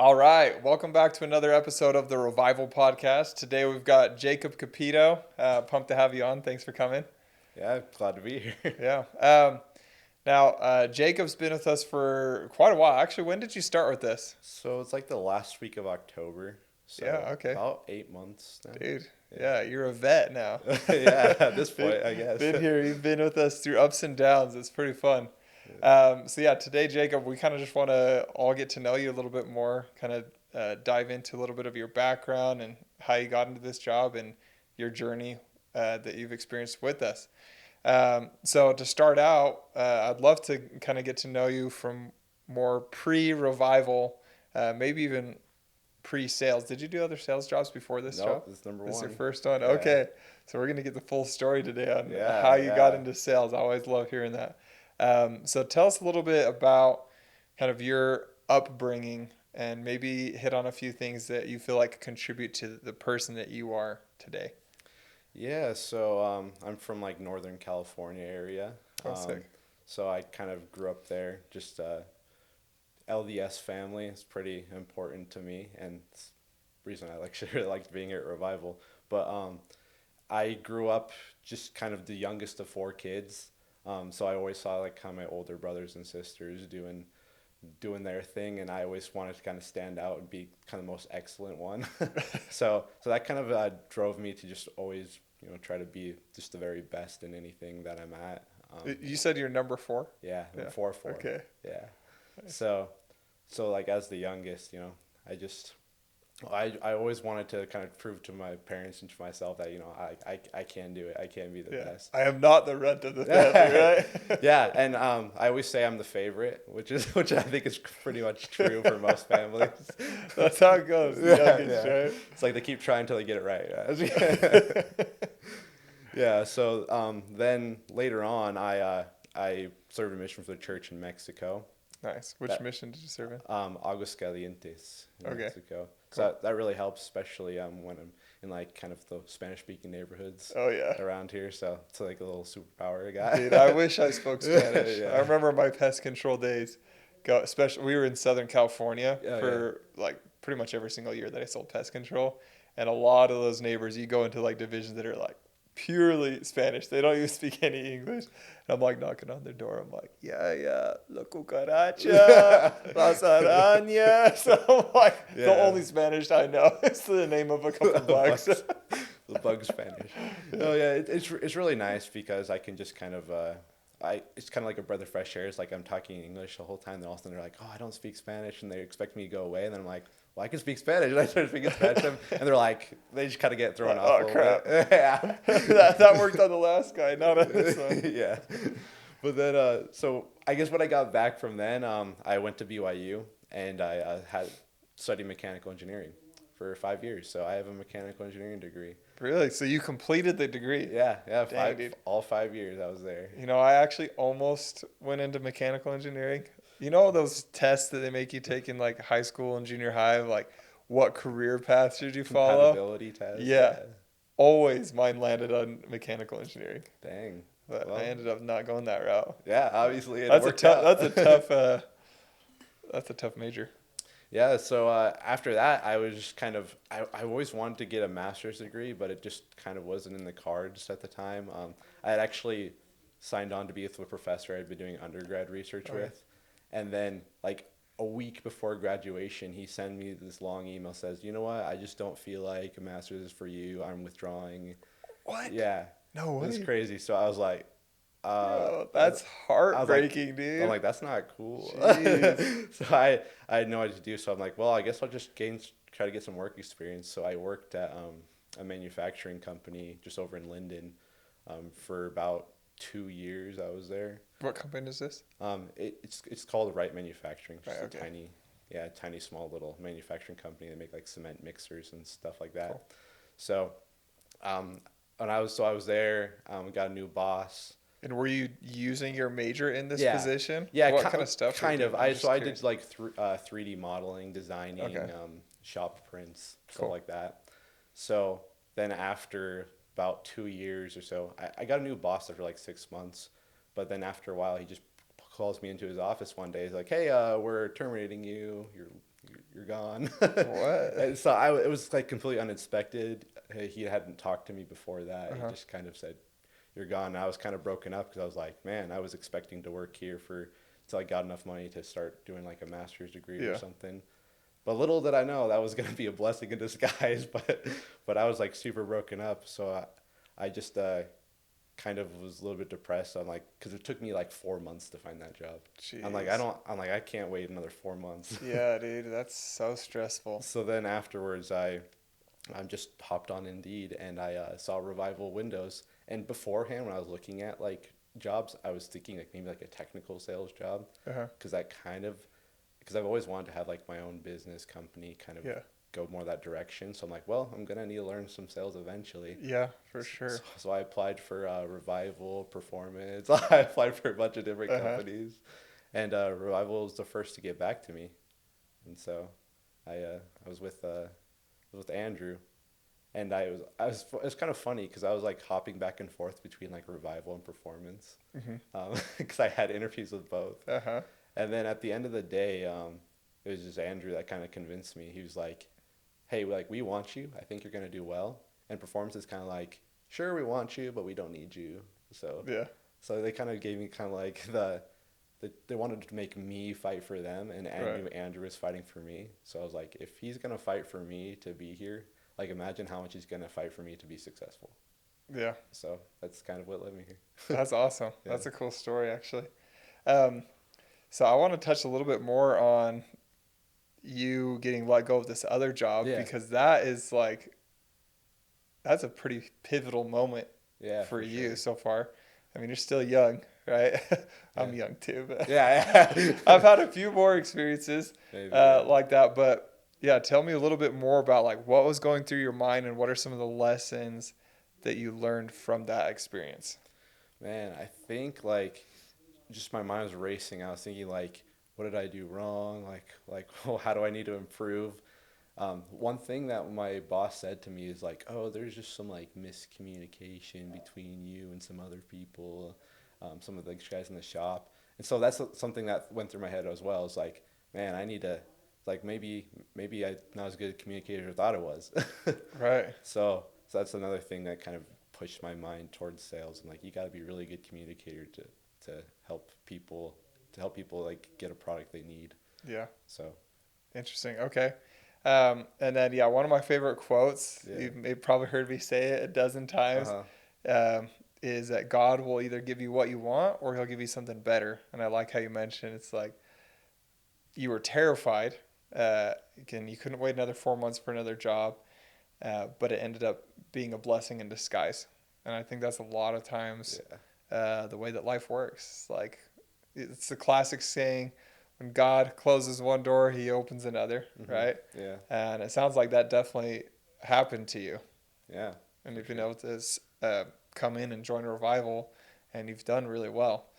All right, welcome back to another episode of the Revival Podcast. Today we've got Jacob Capito. Pumped to have you on. Thanks for coming. Yeah, glad to be here. Yeah. Now, Jacob's been with us for quite a while. Actually, when did you start with this? So it's like the last week of October, Yeah, so okay. about 8 months now. Dude, Yeah. yeah, you're a vet now. Yeah, at this Been, point, I guess. been here. You've been with us through ups and downs. It's pretty fun. So yeah, today, Jacob, we kind of just want to all get to know you a little bit more, kind of dive into a little bit of your background and how you got into this job and your journey that you've experienced with us. So to start out, I'd love to kind of get to know you from more pre-revival, maybe even pre-sales. Did you do other sales jobs before this job? Nope, this is number This is your one. first one? Yeah. Okay. So we're going to get the full story today on Yeah, how you got yeah. into sales. I always love hearing that. So tell us a little bit about kind of your upbringing and maybe hit on a few things that you feel like contribute to the person that you are today. Yeah, so I'm from like Northern California area. Oh, Um, sick. so I kind of grew up there. Just LDS family is pretty important to me, and it's the reason I like really liked being at Revival. But I grew up just kind of the youngest of four kids. So I always saw like how my older brothers and sisters doing their thing, and I always wanted to kind of stand out and be kind of the most excellent one. So that kind of drove me to just always try to be just the very best in anything that I'm at. You said you're number four? Yeah, Yeah. 4-4. Okay. Yeah. Nice. So like as the youngest, I just I always wanted to kind of prove to my parents and to myself that I can do it. I can be the Yeah. best. I am not the runt of the family, right? Yeah, and I always say I'm the favorite, which I think is pretty much true for most families. That's how it goes. The Yeah, youngest, yeah. right? It's like they keep trying until they get it right. Yeah. So then later on, I served a mission for the church in Mexico. Nice. Which That mission did you serve in? Aguascalientes in Okay. Mexico. So Cool. that really helps, especially when I'm in like kind of the Spanish-speaking neighborhoods Oh, yeah. around here. So it's like a little superpower I got. Dude, I wish I spoke Spanish. I Yeah. remember my pest control days. Especially, we were in Southern California Oh, yeah. for like pretty much every single year that I sold pest control, and a lot of those neighbors, you go into like divisions that are like purely Spanish. They don't even speak any English. And I'm like knocking on their door. I'm like, yeah, la cucaracha, las arañas. So I'm like, the Yeah. only Spanish I know is the name of a couple bugs. The bug Spanish. Oh yeah, it's really nice because I can just kind of it's kind of like a breath of fresh air. It's like I'm talking English the whole time. Then all of a sudden they're like, "Oh, I don't speak Spanish," and they expect me to go away. And then I'm like, "Well, I can speak Spanish." And I start speaking Spanish, and they're like, they just kind of get thrown off a Oh, little crap. bit. Yeah. that worked on the last guy, not on this one. Yeah. But then, so I guess when I got back from then, I went to BYU and I had studied mechanical engineering for 5 years. So I have a mechanical engineering degree. Really? So you completed the degree? Yeah, Dang, dude. all 5 years I was there. You know, I actually almost went into mechanical engineering. You know those tests that they make you take in like high school and junior high, of like what career path should you follow? Compatibility test. Yeah. Always mine landed on mechanical engineering, Dang. but Well, I ended up not going that route. yeah, obviously it That's a worked tough. out. That's a tough. That's a tough major. Yeah, so after that, I was just kind of, I always wanted to get a master's degree, but it just kind of wasn't in the cards at the time. I had actually signed on to be with a professor I'd been doing undergrad research Okay. with. And then, like, a week before graduation, he sent me this long email, says, "You know what, I just don't feel like a master's is for you. I'm withdrawing." What? Yeah, No it was way. crazy. So I was like, Bro, that's I was like, heartbreaking, dude. I'm like, that's not cool. Jeez. So I had no idea what to do. So I'm like, well, I guess I'll just try to get some work experience. So I worked at a manufacturing company just over in Linden for about 2 years. I was there. What company is this? It's called Wright Manufacturing. Just Right, okay. tiny small little manufacturing company. They make like cement mixers and stuff like that. Cool. So, I was there. Got a new boss. And were you using your major in this Yeah. position? Yeah, What kind of stuff? were you kind of. doing? I'm just I curious. did like 3D modeling, designing, Okay. shop prints, stuff Cool. like that. So then after about 2 years or so, I got a new boss after like 6 months. But then after a while, he just calls me into his office one day. He's like, "Hey, we're terminating you. you're gone. What? And so it was like completely unexpected. He hadn't talked to me before that. He Uh-huh. just kind of said, "You're gone." And I was kind of broken up because I was like, man, I was expecting to work here for until I got enough money to start doing like a master's degree or Yeah. something. But little did I know that was gonna be a blessing in disguise. But I was like super broken up, so I just kind of was a little bit depressed. I'm like, because it took me like 4 months to find that job. Jeez. I'm like, I can't wait another 4 months. Yeah, dude, that's so stressful. So then afterwards, I just hopped on Indeed and I saw Revival Windows. And beforehand, when I was looking at like jobs, I was thinking like maybe like a technical sales job, Uh-huh. because that kind of because I've always wanted to have like my own business company, kind of Yeah. go more that direction. So I'm like, well, I'm gonna need to learn some sales eventually. Yeah, for So, sure. so I applied for Revival, Performance. I applied for a bunch of different Uh-huh. companies, and Revival was the first to get back to me. And so I was with Andrew, and it was kind of funny because I was like hopping back and forth between like Revival and Performance, Mm-hmm. because I had interviews with both. Uh-huh. And then at the end of the day, it was just Andrew that kind of convinced me. He was like, "Hey, like we want you. I think you're gonna do well." And Performance is kind of like, "Sure, we want you, but we don't need you." So Yeah. so they kind of gave me kind of like they wanted to make me fight for them, and I Right. knew Andrew was fighting for me. So I was like, if he's gonna fight for me to be here, like imagine how much he's gonna fight for me to be successful. Yeah. So that's kind of what led me here. That's awesome. Yeah. That's a cool story, actually. Um, so I want to touch a little bit more on you getting let go of this other job Yeah. because that is like that's a pretty pivotal moment Yeah, for for you sure. so far. I mean, you're still young, right? Yeah. I'm young too, but Yeah. I've had a few more experiences Maybe. Yeah. like that. But yeah, tell me a little bit more about like what was going through your mind and what are some of the lessons that you learned from that experience? Man, I think like just my mind was racing. I was thinking like, what did I do wrong? Well, how do I need to improve? One thing that my boss said to me is like, oh, there's just some like miscommunication between you and some other people, some of the guys in the shop. And so that's something that went through my head as well. It's like, man, I need to, like maybe I'm not as good a communicator as I thought I was. Right. So that's another thing that kind of pushed my mind towards sales. And like, you got to be a really good communicator to help people like get a product they need. Yeah. So Interesting. Okay. And then, yeah, one of my favorite quotes, yeah. you've probably heard me say it a dozen Uh times, huh. um, is that God will either give you what you want or he'll give you something better. And I like how you mentioned it's like you were terrified. Again, you couldn't wait another 4 months for another job, but it ended up being a blessing in disguise. And I think that's a lot of times Yeah. the way that life works. Like it's the classic saying, when God closes one door, he opens another, Mhm. right? Yeah. And it sounds like that definitely happened to you. Yeah. And For you've been sure. able to come in and join a revival, and you've done really well.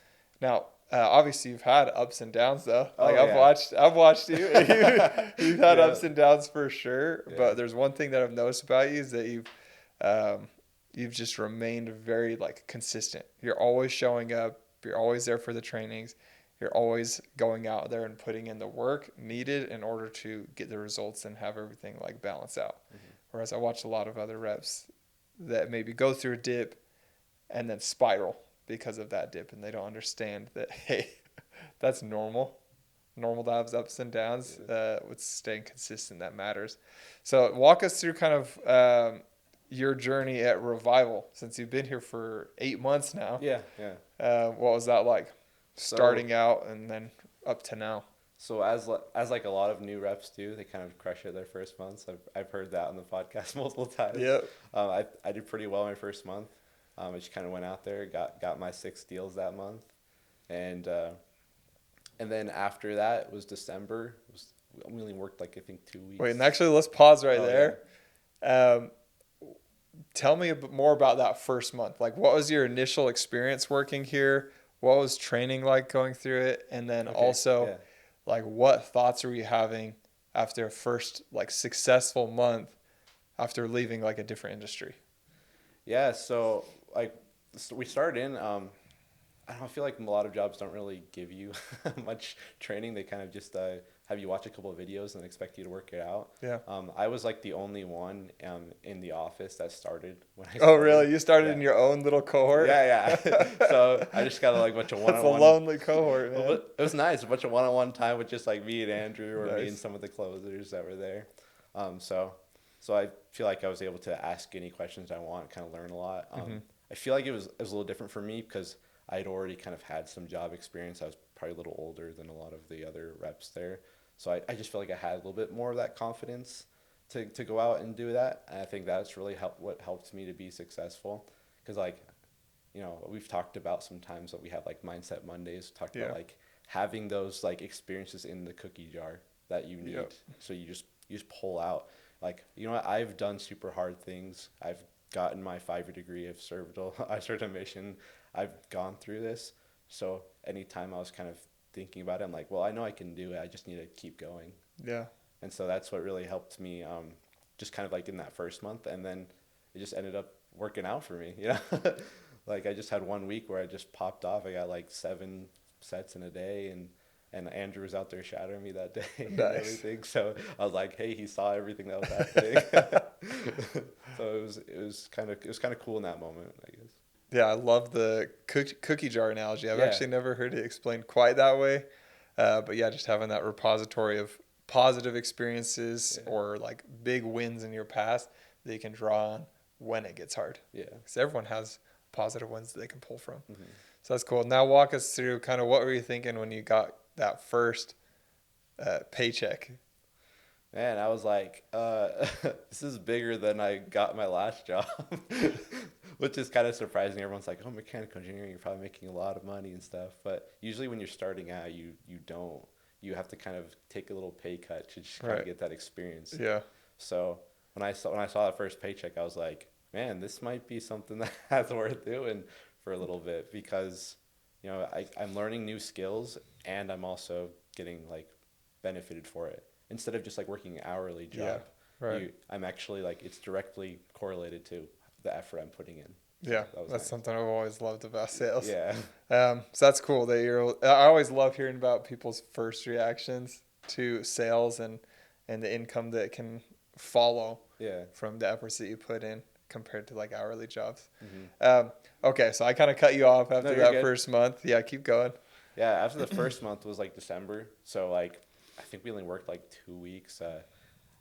Now, obviously, you've had ups and downs, though. Like Oh yeah. I've watched you. You've had Yeah. ups and downs for sure. Yeah. But there's one thing that I've noticed about you is that um, you've just remained very like consistent. You're always showing up. You're always there for the trainings. You're always going out there and putting in the work needed in order to get the results and have everything like balance out. Mhm. Whereas I watch a lot of other reps that maybe go through a dip and then spiral because of that dip, and they don't understand that hey, that's normal to have ups and downs. Yeah. With staying consistent, that matters. So walk us through kind of your journey at Revival since you've been here for 8 months now. Yeah. Yeah. What was that like, So starting out and then up to now? so as like a lot of new reps do, they kind of crush it their first months. I've heard that on the podcast multiple times. Yep. I did pretty well my first month. I just kind of went out there, got my 6 deals that month, and and then after that was December. We only worked like I think 2 weeks. Wait, and actually, let's pause right Oh yeah. there. Um, Tell me a bit more about that first month. Like, what was your initial experience working here? What was training like going through it? And then Okay. also, Yeah. like, what thoughts were you having after a first, like, successful month after leaving, like, a different industry? Yeah. So like we started in. I don't know, I feel like a lot of jobs don't really give you much training. They kind of just have you watch a couple of videos and expect you to work it out. Yeah. I was like the only one in the office that started when I Oh, started. really? You started Yeah. in your own little cohort? Yeah, yeah. So I just got like a bunch of That's a one-on-one. lonely cohort, man. But it was nice, a bunch of one-on-one time with just like me and Andrew, or me and Nice. some of the closers that were there. So I feel like I was able to ask any questions I want, kind of learn a lot. Mm-hmm. I feel like it was a little different for me because I'd already kind of had some job experience. I was probably a little older than a lot of the other reps there. So I just feel like I had a little bit more of that confidence to go out and do that. And I think that's really what helped me to be successful. Because like, we've talked about sometimes that we have like Mindset Mondays, talked about like having those like experiences in the cookie jar that you need. Yep. So you just pull out. Like, what, I've done super hard things. I've gotten my 5-year degree. I served a mission. I've gone through this. So anytime I was kind of thinking about it, I'm like, well, I know I can do it. I just need to keep going. Yeah. And so that's what really helped me, just kind of like in that first month. And then it just ended up working out for me. Like I just had 1 week where I just popped off. I got like 7 sets in a day, and Andrew was out there shadowing me that day and everything. So I was like, hey, he saw everything that was happening. So it was kind of cool in that moment, I guess. Yeah, I love the cookie jar analogy. I've Yeah. actually never heard it explained quite that way. But yeah, just having that repository of positive experiences or like big wins in your past that you can draw on when it gets hard. Yeah. Because everyone has positive wins that they can pull from. Mm-hmm. So that's cool. Now walk us through kind of what were you thinking when you got that first paycheck? Man, I was like, this is bigger than I got my last job, which is kind of surprising. Everyone's like, oh, mechanical engineering, you're probably making a lot of money and stuff. But usually when you're starting out, you don't. You have to kind of take a little pay cut to just kind of get that experience. Yeah. So when I saw that first paycheck, I was like, man, this might be something that's worth doing for a little bit, because, I'm learning new skills and I'm also getting like benefited for it. Instead of just like working an hourly job, I'm actually like, it's directly correlated to the effort I'm putting in. Yeah, so that's nice. Something I've always loved about sales. Yeah. So that's cool that I always love hearing about people's first reactions to sales and the income that can follow from the efforts that you put in compared to like hourly jobs. Mm-hmm. Okay, so I kind of cut you off after that first month. Yeah, keep going. Yeah, after the first month was like December. So like, I think we only worked like 2 weeks.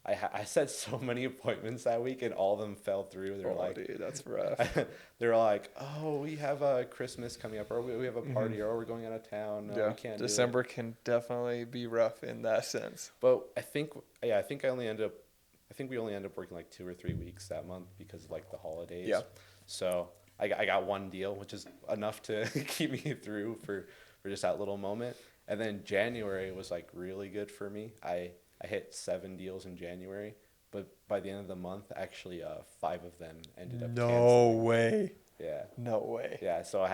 I set so many appointments that week, and all of them fell through. They're like, dude, that's rough. They're like, oh, we have a Christmas coming up, or we have a party, or we're going out of town. No, we can't. December can definitely be rough in that sense. But I think we only ended up working like 2 or 3 weeks that month because of like the holidays. Yeah. So I got one deal, which is enough to keep me through for just that little moment. And then January was like really good for me. I hit 7 deals in January, but by the end of the month, actually 5 of them ended up canceling. No way. Yeah. No way. Yeah, so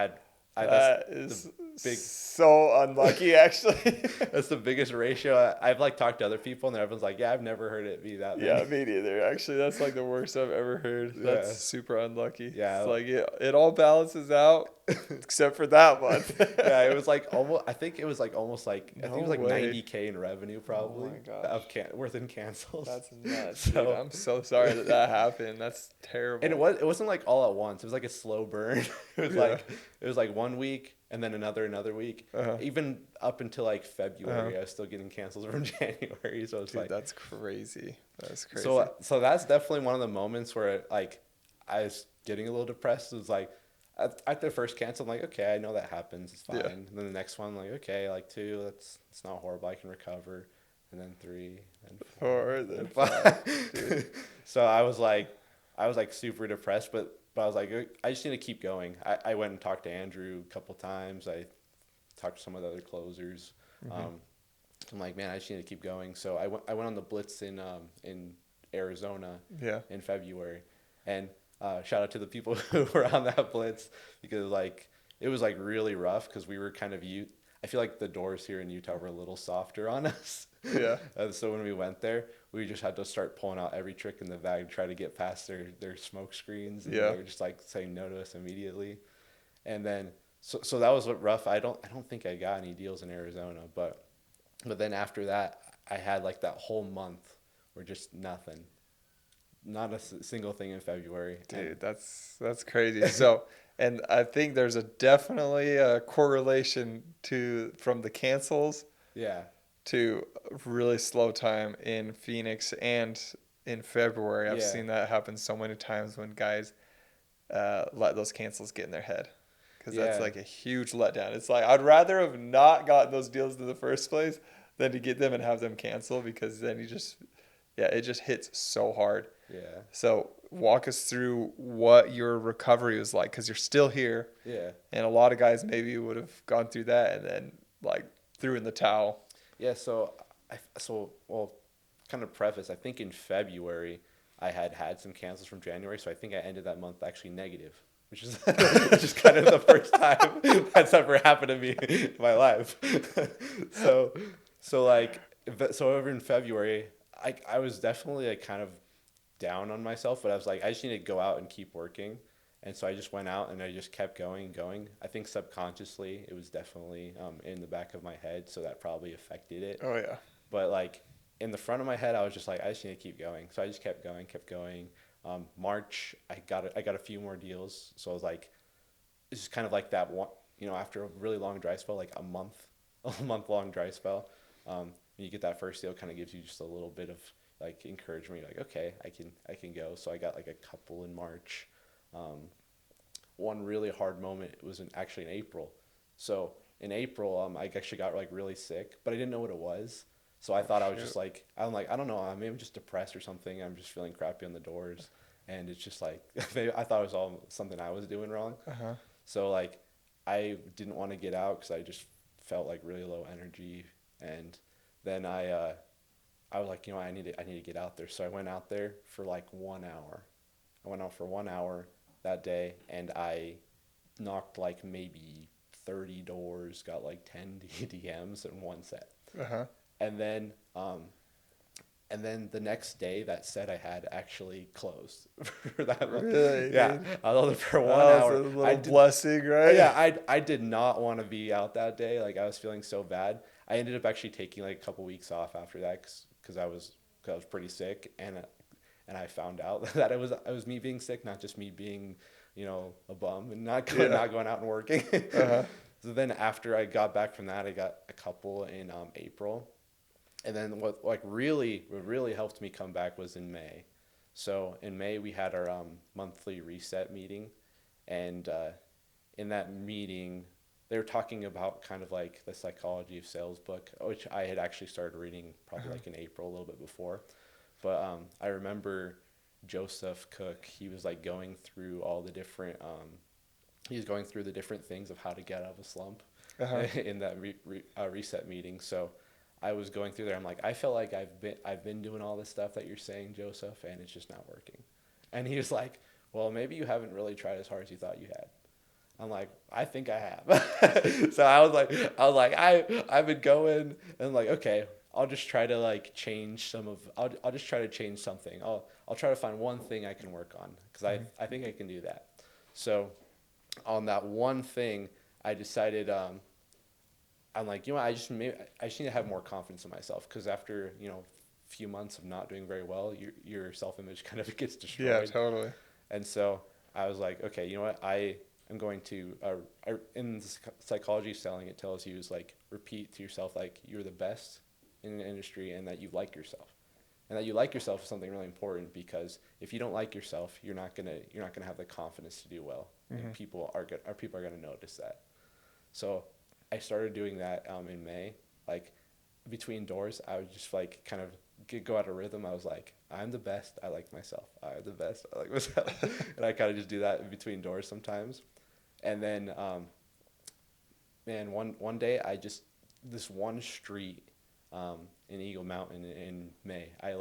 that is so unlucky, actually. That's the biggest ratio. I've like talked to other people, and everyone's like, yeah, I've never heard it be that many. Yeah, me neither. Actually, that's like the worst I've ever heard. That's super unlucky. Yeah. It's like it all balances out except for that month. Yeah, it was like almost, I think it was like almost like, I think it was like way. $90K in revenue probably. Oh my gosh. Worth in cancels. That's nuts, dude. I'm so sorry that happened. That's terrible. And it wasn't like all at once. It was like a slow burn. It was like 1 week and then another week. Even up until like February, I was still getting cancels from January. So it's like, that's crazy. That's crazy. So that's definitely one of the moments where like I was getting a little depressed. It was like at the first cancel, I'm like, okay, I know that happens. It's fine. And then the next one, I'm like, okay, like 2, it's not horrible. I can recover. And then 3, and 4, then 5. So I was like super depressed, but I was like, I just need to keep going. I went and talked to Andrew a couple times. I talked to some of the other closers. I'm like, man, I just need to keep going. So I went on the Blitz in Arizona in February, and shout out to the people who were on that Blitz, because like it was like really rough because we were kind of I feel like the doors here in Utah were a little softer on us. Yeah. So when we went there, we just had to start pulling out every trick in the bag to try to get past their smoke screens. And they were just like saying no to us immediately. And then so that was what rough. I don't think I got any deals in Arizona, but then after that, I had like that whole month where just nothing, not a single thing in February. And Dude, that's crazy. So, and I think there's a definitely a correlation to from the cancels yeah, to really slow time in Phoenix and in February. I've yeah, seen that happen so many times when guys let those cancels get in their head because that's yeah, like a huge letdown. It's like I'd rather have not gotten those deals in the first place than to get them and have them cancel because then you just, yeah, it just hits so hard. yeah, So walk us through what your recovery was like because you're still here, yeah. and a lot of guys maybe would have gone through that and then like threw in the towel. Yeah, so well, kind of preface. I think in February I had some cancels from January, so I think I ended that month actually negative, which is which is kind of the first time that's ever happened to me in my life. so so over in February, I was definitely like kind of down on myself, but I was like I just need to go out and keep working. And so I just went out and I just kept going and going. I think subconsciously it was definitely in the back of my head, so that probably affected it. Oh yeah. But like in the front of my head, I was just like, I just need to keep going. So I just kept going, kept going. March, I got a few more deals. So I was like, it's just kind of like that one, after a really long dry spell, like a month, a month long dry spell. When you get that first deal, kind of gives you just a little bit of like encouragement. You're like, okay, I can go. So I got like a couple in March. Um, One really hard moment was actually in April. So in April, I actually got like really sick, but I didn't know what it was. So I Oh thought I was just shoot. like, I'm like, I don't know, maybe I'm just depressed or something. I'm just feeling crappy on the doors, and it's just like maybe I thought it was all something I was doing wrong. Uh huh. So like, I didn't want to get out because I just felt like really low energy, and then I was like, I need to get out there. So I went out there for like 1 hour. I went out for 1 hour that day, and I knocked like maybe 30 doors, got like 10 DMs in one set. Uh huh. And then the next day that set I had actually closed for that month. Really, Yeah, dude. I was on there for one That was a hour. little blessing, right? Yeah, I did not want to be out that day. Like I was feeling so bad. I ended up actually taking like a couple weeks off after that because I was pretty sick, and I found out that it was me being sick, not just me being, a bum and Yeah. not going out and working. Uh huh. So then after I got back from that, I got a couple in April, and then what really helped me come back was in May. So in May we had our monthly reset meeting, and in that meeting they were talking about kind of like the psychology of sales book, which I had actually started reading probably Uh-huh. like in April a little bit before. But I remember Joseph Cook. He was like going through all the different. He was going through the different things of how to get out of a slump Uh huh. in that reset meeting. So I was going through there. I'm like, I feel like I've been doing all this stuff that you're saying, Joseph, and it's just not working. And he was like, well, maybe you haven't really tried as hard as you thought you had. I'm like, I think I have. So I've been going and like, okay, I'll just try to like change I'll just try to change something. I'll try to find one thing I can work on because I think I can do that. So on that one thing, I decided, I'm like, I just need to have more confidence in myself because after, a few months of not doing very well, your self-image kind of gets Yeah, destroyed. totally. And so I was like, okay, you know what? I am going to, in psychology selling, it tells you is like, repeat to yourself, like, you're the best in an industry and that you like yourself. And that you like yourself is something really important because if you don't like yourself, you're not gonna have the confidence to do well. And Hmm. people are gonna notice that. So I started doing that in May. Like between doors, I would just like kind of go out of rhythm. I was like, I'm the best. I like myself. I'm the best. I like myself. And I kind of just do that in between doors sometimes. And then, man, one day this one street in Eagle Mountain in May, I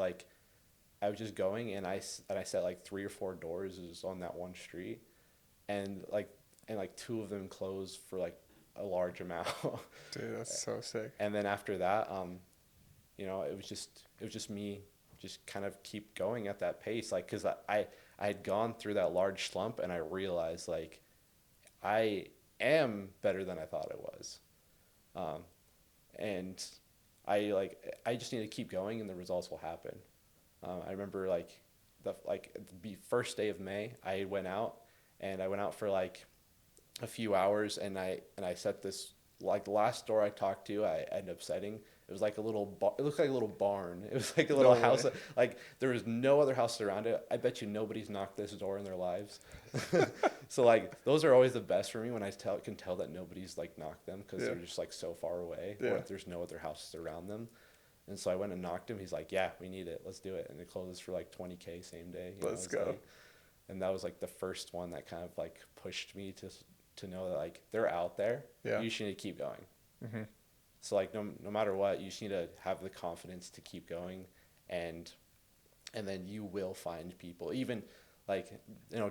was just going and I set like 3 or 4 doors on that one street, and like two of them closed for like a large amount. Dude, that's so sick. And then after that, it was just me just kind of keep going at that pace, like because I had gone through that large slump and I realized like I am better than I thought I was, um, and I just need to keep going and the results will happen. I remember like the first day of May, I went out for like a few hours, and I set this, like the last store I talked to, I ended up setting. It was like a little it looked like a little barn. It was like a little No house. way. Like there was no other house around it. I bet you nobody's knocked this door in their lives. So like those are always the best for me when I can tell that nobody's like knocked them because Yeah. they're just like so far away, Yeah. or if there's no other houses around them. And so I went and knocked him. He's like, "Yeah, we need it. Let's do it." And it closes for like 20K same day. Let's go. Like, and that was like the first one that kind of like pushed me to know that like they're out there. Yeah. You just need to keep going. Mm-hmm. So like no matter what, you just need to have the confidence to keep going, and then you will find people. Even like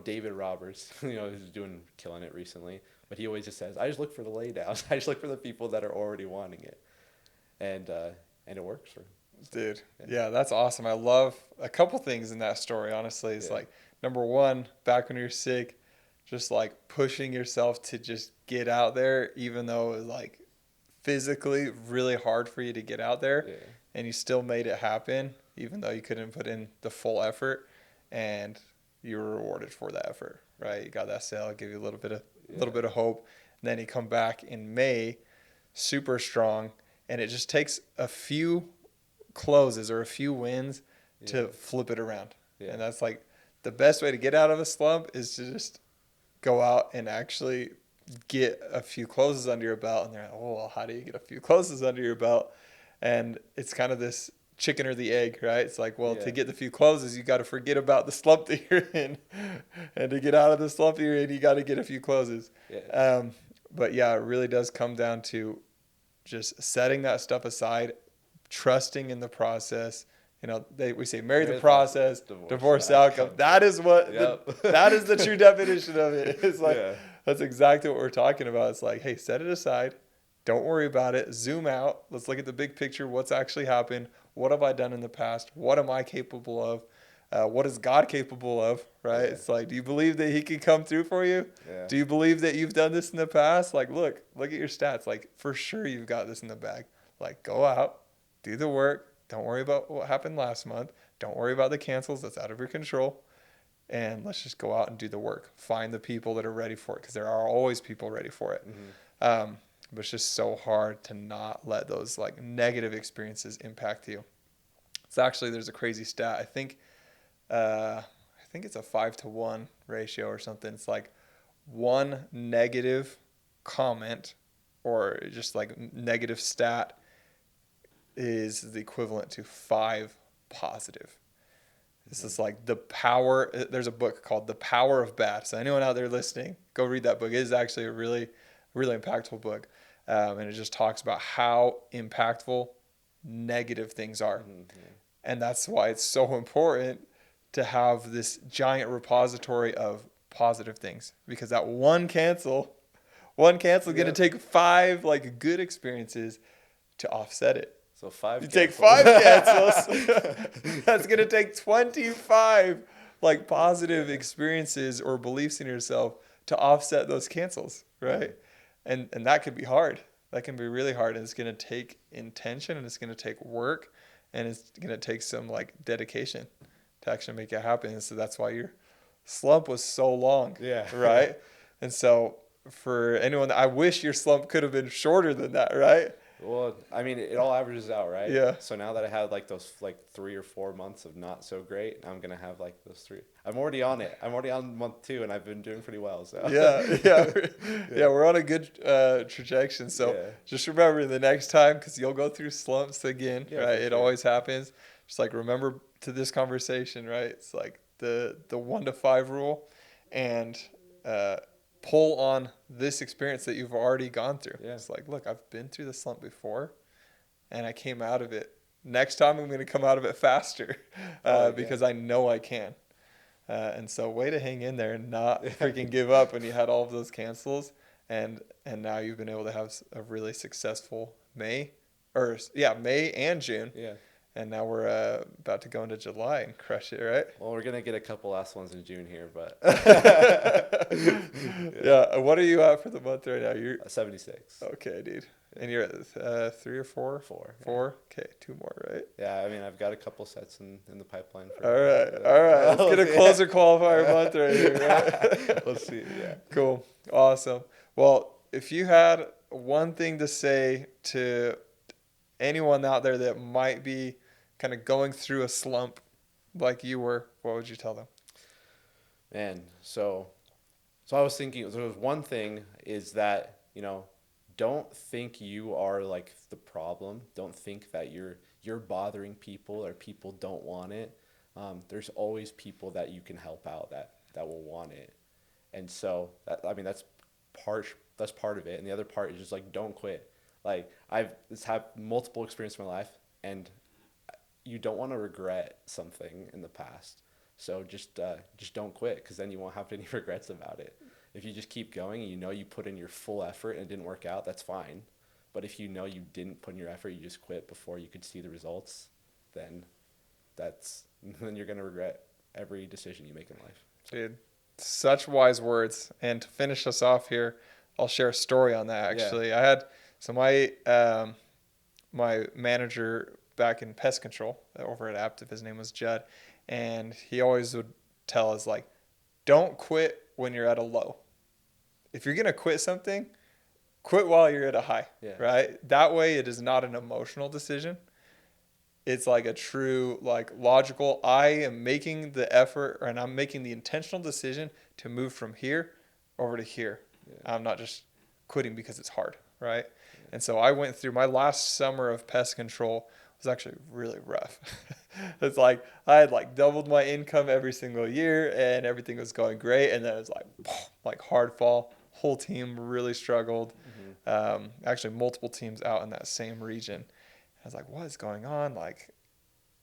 David Roberts, who's killing it recently, but he always just says, "I just look for the laydowns. I just look for the people that are already wanting it," and it works for him. Dude, yeah, that's awesome. I love a couple things in that story, honestly. It's like, number one, back when you're sick, just like pushing yourself to just get out there, even though it was like physically really hard for you to get out there, and you still made it happen, even though you couldn't put in the full effort, and you were rewarded for that effort, right? You got that sale, give you a little bit of hope, and then you come back in May, super strong, and it just takes a few closes or a few wins to flip it around. And that's like the best way to get out of a slump is to just go out and actually get a few closes under your belt. And they're like, oh, well, how do you get a few closes under your belt? And it's kind of this chicken or the egg, right? It's like, well, to get the few closes, you got to forget about the slump that you're in. And to get out of the slump you're in, you got to get a few closes. But yeah, it really does come down to just setting that stuff aside, trusting in the process. We say marry the process, divorce the outcome. That is what that is the true definition of it. It's like that's exactly what we're talking about. It's like, hey, set it aside. Don't worry about it. Zoom out. Let's look at the big picture. What's actually happened? What have I done in the past? What am I capable of? What is God capable of? Right? It's like, do you believe that He can come through for you? Do you believe that you've done this in the past? Like, look at your stats. Like, for sure you've got this in the bag. Like, go out, do the work. Don't worry about what happened last month. Don't worry about the cancels. That's out of your control. And let's just go out and do the work. Find the people that are ready for it, because there are always people ready for it. But it's just so hard to not let those like negative experiences impact you. There's a crazy stat. I think it's a 5-to-1 ratio or something. It's like one negative comment or just like negative stat is the equivalent to 5 positive. This is like the power. There's a book called The Power of Bad. So anyone out there listening, go read that book. It is actually a really, really impactful book. And it just talks about how impactful negative things are. And that's why it's so important to have this giant repository of positive things, because that one cancel is going to take 5 like good experiences to offset it. So 5 you take 5 cancels. That's going to take 25 like positive experiences or beliefs in yourself to offset those cancels, right? And that can be hard. That can be really hard, and it's going to take intention, and it's going to take work, and it's going to take some like dedication to actually make it happen. And so that's why your slump was so long, right? And so for anyone, I wish your slump could have been shorter than that, right? Well, I mean, it all averages out, right? Yeah. So now that I had like those like 3 or 4 months of not so great, I'm gonna have like those 3. I'm already on it. I'm already on month 2, and I've been doing pretty well. So yeah, we're on a good trajectory. So just remember the next time, because you'll go through slumps again, right? It always happens. Just like remember to this conversation, right? It's like the 1 to 5 rule, and pull on this experience that you've already gone through. It's like, look, I've been through the slump before, and I came out of it. Next time I'm going to come out of it faster because I know I can. And so way to hang in there and not freaking give up when you had all of those cancels. And now you've been able to have a really successful May and June. And now we're about to go into July and crush it, right? Well, we're going to get a couple last ones in June here, but... What are you at for the month right now? You're 76. Okay, dude. And you're at 3 or 4? 4. Yeah. 4? Okay, 2 more, right? Yeah, I mean, I've got a couple sets in the pipeline. All right, all right. Let's get a closer qualifier month right here, right? We'll see, yeah. Cool. Awesome. Well, if you had one thing to say to anyone out there that might be kind of going through a slump like you were, what would you tell them? Man, so I was thinking, there was one thing is that, don't think you are like the problem. Don't think that you're bothering people or people don't want it. There's always people that you can help out that will want it. And so that's part of it. And the other part is just like, don't quit. Like I've had multiple experiences in my life, and you don't want to regret something in the past. So just don't quit, because then you won't have any regrets about it. If you just keep going, you put in your full effort and it didn't work out, that's fine. But if you didn't put in your effort, you just quit before you could see the results, then then you're gonna regret every decision you make in life. Dude, such wise words. And to finish us off here, I'll share a story on that actually. Yeah. I had my manager back in pest control over at Aptiv, his name was Judd, and he always would tell us like, don't quit when you're at a low. If you're gonna quit something, quit while you're at a high, right? That way it is not an emotional decision. It's like a true, like logical, I am making the effort and I'm making the intentional decision to move from here over to here. Yeah. I'm not just quitting because it's hard, right? Yeah. And so I went through my last summer of pest control was actually really rough. It's like I had like doubled my income every single year and everything was going great. And then it was like hard fall. Whole team really struggled. Mm-hmm. Actually, multiple teams out in that same region. I was like, what is going on? Like,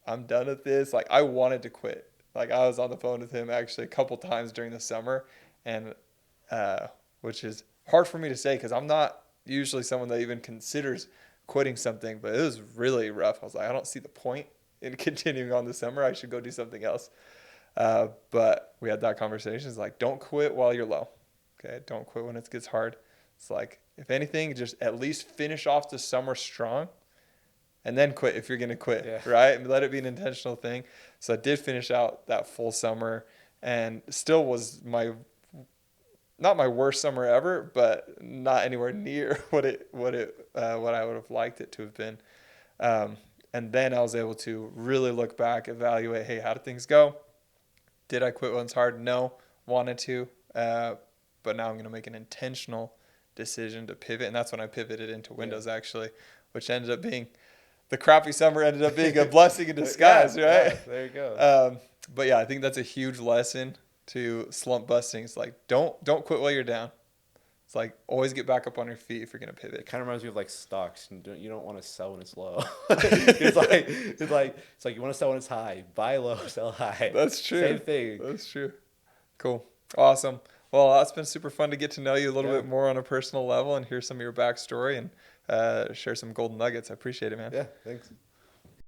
I'm done with this. Like, I wanted to quit. Like, I was on the phone with him actually a couple times during the summer, and which is hard for me to say because I'm not usually someone that even considers quitting something, but it was really rough. I was like, I don't see the point in continuing on the summer. I should go do something else. But we had that conversation. It's like, don't quit while you're low. Okay, don't quit when it gets hard. It's like, if anything, just at least finish off the summer strong and then quit if you're going to quit, right? And let it be an intentional thing. So I did finish out that full summer and still was not my worst summer ever, but not anywhere near what I would have liked it to have been. And then I was able to really look back, evaluate, hey, how did things go? Did I quit when it's hard? No. Wanted to. But now I'm going to make an intentional decision to pivot. And that's when I pivoted into Windows, actually, which ended up being the crappy summer ended up being a blessing in disguise, right? Yeah, there you go. But yeah, I think that's a huge lesson to slump busting. It's like, don't quit while you're down. It's like, always get back up on your feet if you're going to pivot. It kind of reminds me of like stocks. You don't want to sell when it's low. it's like you want to sell when it's high. Buy low, sell high. That's true. Same thing. That's true. Cool. Awesome. Well, that's been super fun to get to know you a little bit more on a personal level and hear some of your backstory and share some golden nuggets. I appreciate it, man. Yeah, thanks.